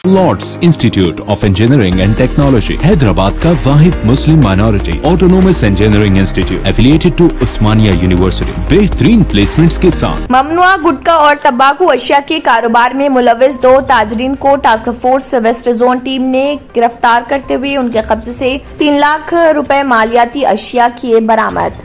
Lord's institute of engineering and technology Hyderabad का वाहिद Muslim minority autonomous engineering institute affiliated to Osmania university बेहतरीन placements के साथ। ममनुआ गुटखा और तंबाकू अशिया के कारोबार में मुलविस 2 ताजरीन को task force west zone team ने गिरफ्तार करते हुए उनके कब्जे से 3 लाख रुपए मालियाती अशिया किए बरामद।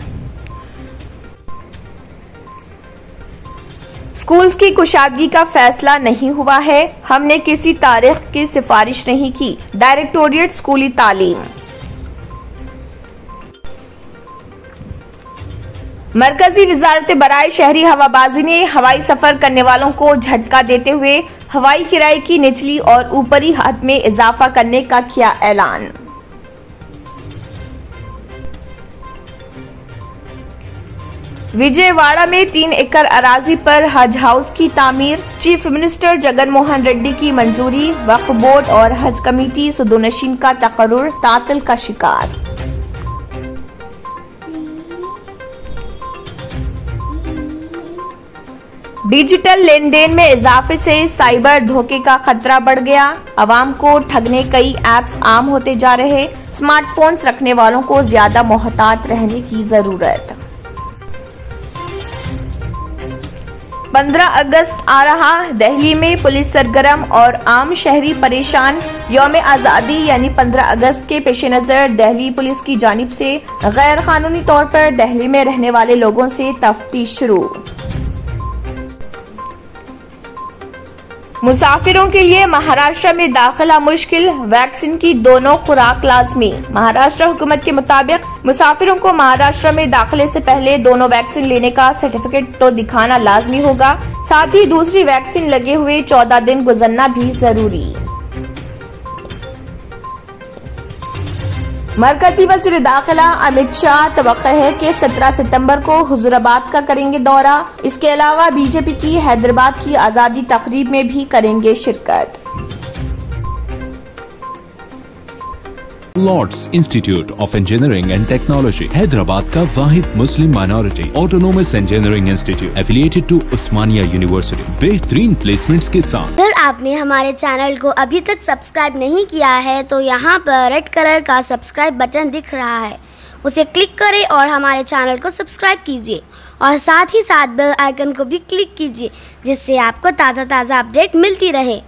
स्कूल्स की कुशादगी का फैसला नहीं हुआ है, हमने किसी तारीख की सिफारिश नहीं की, डायरेक्टोरेट स्कूली तालीम। मरकजी वजारत बराए शहरी हवाबाजी ने हवाई सफर करने वालों को झटका देते हुए हवाई किराए की निचली और ऊपरी हद में इजाफा करने का किया ऐलान। विजयवाड़ा में 3 एकड़ अराजी पर हज हाउस की तामीर, चीफ मिनिस्टर जगन मोहन रेड्डी की मंजूरी, वक्फ बोर्ड और हज कमेटी सुदोनशीन का तकर्रुर तातिल का शिकार। डिजिटल लेन देन में इजाफे से साइबर धोखे का खतरा बढ़ गया, आवाम को ठगने कई ऐप्स आम होते जा रहे, स्मार्टफोन्स रखने वालों को ज्यादा मोहतात रहने की जरूरत। 15 अगस्त आ रहा, दिल्ली में पुलिस सरगर्म और आम शहरी परेशान। यौम आज़ादी यानी 15 अगस्त के पेश नजर दिल्ली पुलिस की जानिब से गैर कानूनी तौर पर दिल्ली में रहने वाले लोगों से तफ्तीश शुरू। मुसाफिरों के लिए महाराष्ट्र में दाखिला मुश्किल, वैक्सीन की दोनों खुराक लाजमी। महाराष्ट्र हुकूमत के मुताबिक मुसाफिरों को महाराष्ट्र में दाखिले से पहले दोनों वैक्सीन लेने का सर्टिफिकेट तो दिखाना लाजमी होगा, साथ ही दूसरी वैक्सीन लगे हुए 14 दिन गुजरना भी जरूरी। मरकजी वज़ीर दाखिला अमित शाह तवक्को है कि 17 सितंबर को हुजूराबाद का करेंगे दौरा। इसके अलावा बीजेपी की हैदराबाद की आज़ादी तकरीब में भी करेंगे शिरकत। Lords institute of engineering and technology Hyderabad का वाहिद Muslim minority autonomous engineering institute affiliated to Osmania university बेहतरीन प्लेसमेंट्स के साथ। अगर आपने हमारे चैनल को अभी तक सब्सक्राइब नहीं किया है तो यहाँ पर रेड कलर का सब्सक्राइब बटन दिख रहा है, उसे क्लिक करें और हमारे चैनल को सब्सक्राइब कीजिए और साथ ही साथ बेल आइकन को भी क्लिक कीजिए, जिससे आपको ताज़ा अपडेट मिलती रहे।